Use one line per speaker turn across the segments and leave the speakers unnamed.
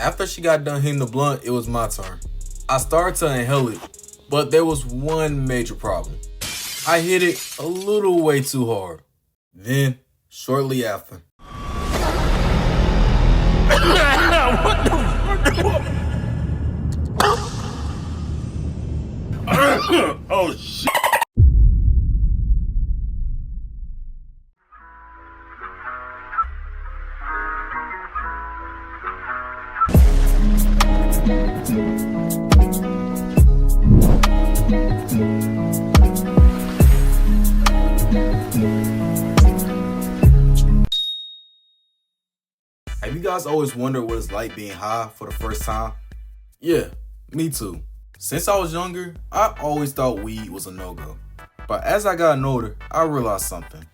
After she got done hitting the blunt, it was my turn. I started to inhale it, but there was one major problem. I hit it a little way too hard. Then, shortly after.
What the Oh shit.
Have you guys always wondered what it's like being high for the first time? Yeah, me too. Since I was younger, I always thought weed was a no-go. But as I got older, I realized something.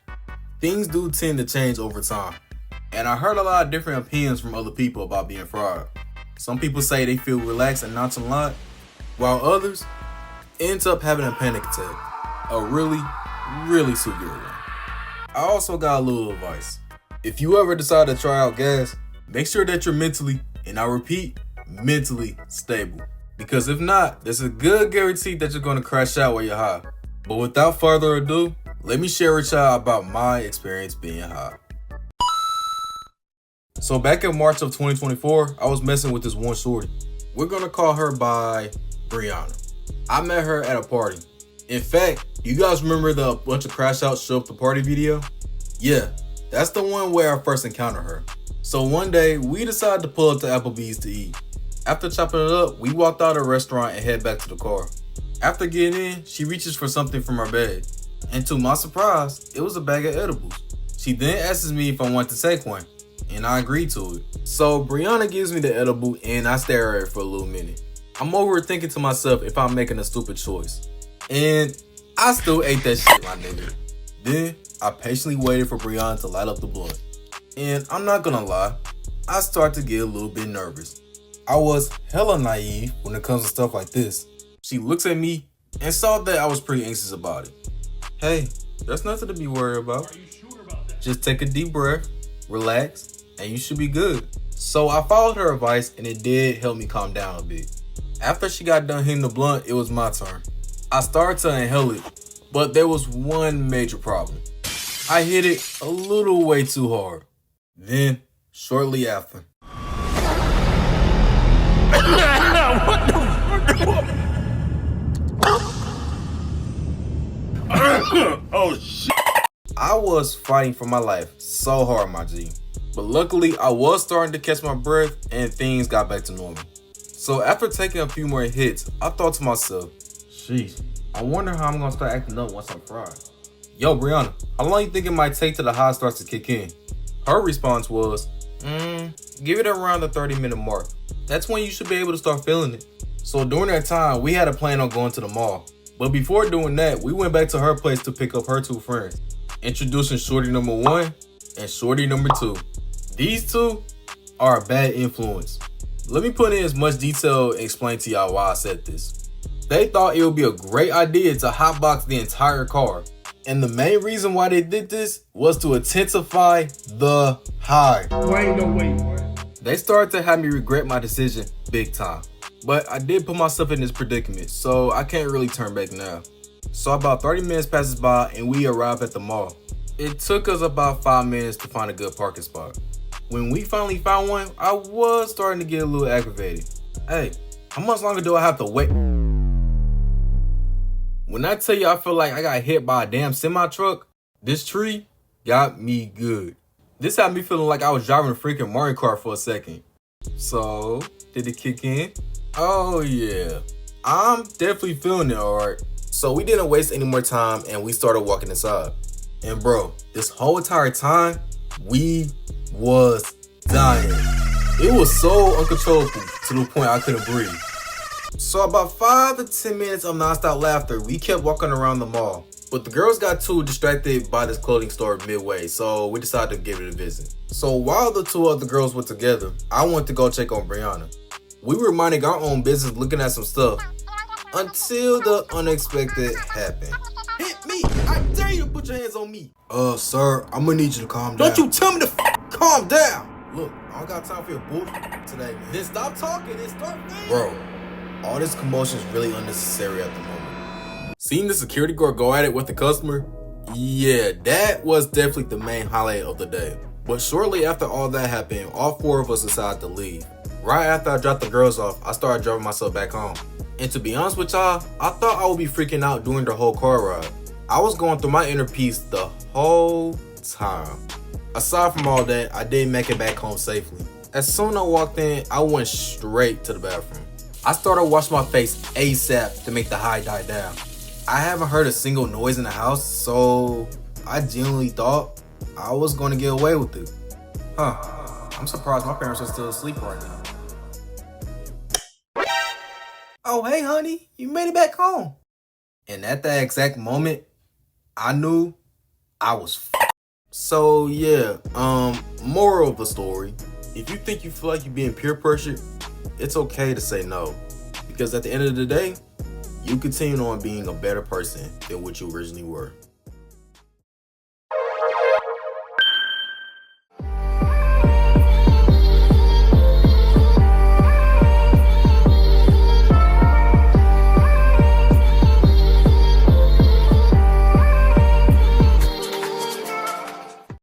Things do tend to change over time. And I heard a lot of different opinions from other people about being fried. Some people say they feel relaxed and nonchalant, while others ends up having a panic attack. A really severe one. I also got a little advice. If you ever decide to try out gas, make sure that you're mentally, and I repeat, mentally stable. Because if not, there's a good guarantee that you're going to crash out while you're high. But without further ado, let me share with y'all about my experience being high. So back in March of 2024, I was messing with this one shorty. We're going to call her by Brianna. I met her at a party. In fact, you guys remember the bunch of crash outs show up the party video? Yeah, that's the one where I first encountered her. So one day, we decided to pull up to Applebee's to eat. After chopping it up, we walked out of the restaurant and head back to the car. After getting in, she reaches for something from her bag. And to my surprise, it was a bag of edibles. She then asks me if I want to take one, and I agreed to it. So Brianna gives me the edible and I stare at her for a little minute. I'm over thinking to myself if I'm making a stupid choice. And I still ate that shit, my nigga. Then I patiently waited for Brianna to light up the blunt. And I'm not gonna lie, I start to get a little bit nervous. I was hella naive when it comes to stuff like this. She looks at me and saw that I was pretty anxious about it. Hey, there's nothing to be worried about.
Are you sure about that?
Just take a deep breath, relax, and you should be good. So I followed her advice and it did help me calm down a bit. After she got done hitting the blunt, it was my turn. I started to inhale it, but there was one major problem. I hit it a little way too hard. Then, shortly after.
What the Oh shit.
I was fighting for my life so hard, my G. But luckily, I was starting to catch my breath and things got back to normal. So after taking a few more hits, I thought to myself, sheesh, I wonder how I'm gonna start acting up once I'm fried. Yo, Brianna, how long you think it might take till the high starts to kick in? Her response was, give it around the 30-minute mark. That's when you should be able to start feeling it. So during that time, we had a plan on going to the mall. But before doing that, we went back to her place to pick up her two friends, introducing shorty number 1 and shorty number 2. These two are a bad influence. Let me put in as much detail and explain to y'all why I said this. They thought it would be a great idea to hotbox the entire car. And the main reason why they did this was to intensify the high.
Boy, ain't no way, boy.
They started to have me regret my decision big time. But I did put myself in this predicament, so I can't really turn back now. So about 30 minutes passes by and we arrive at the mall. It took us about 5 minutes to find a good parking spot. When we finally found one, I was starting to get a little aggravated. Hey, how much longer do I have to wait? When I tell you I feel like I got hit by a damn semi-truck, this tree got me good. This had me feeling like I was driving a freaking Mario Kart for a second. So, did it kick in? Oh yeah, I'm definitely feeling it, alright. So we didn't waste any more time and we started walking inside. And bro, this whole entire time, we was dying. It was so uncontrollable to the point I couldn't breathe. So about 5 to 10 minutes of nonstop laughter, we kept walking around the mall. But the girls got too distracted by this clothing store midway, so we decided to give it a visit. So while the two other girls were together, I went to go check on Brianna. We were minding our own business looking at some stuff until the unexpected happened. Hit me! I dare you to put your hands on me! Sir, I'm gonna need you to calm down. Don't you tell me to calm down! Look, I don't got time for your bullshit today, man. Then stop talking and start playing. Bro, all this commotion is really unnecessary at the moment. Seeing the security guard go at it with the customer, yeah, that was definitely the main highlight of the day. But shortly after all that happened, all 4 of us decided to leave. Right after I dropped the girls off, I started driving myself back home. And to be honest with y'all, I thought I would be freaking out during the whole car ride. I was going through my inner peace the whole time. Aside from all that, I did make it back home safely. As soon as I walked in, I went straight to the bathroom. I started washing my face ASAP to make the high die down. I haven't heard a single noise in the house, so I genuinely thought I was going to get away with it. I'm surprised my parents are still asleep right now. Oh, hey, honey, you made it back home. And at that exact moment, I knew I was So yeah, moral of the story, if you think you feel like you're being peer pressured, it's okay to say no. Because at the end of the day, you continue on being a better person than what you originally were.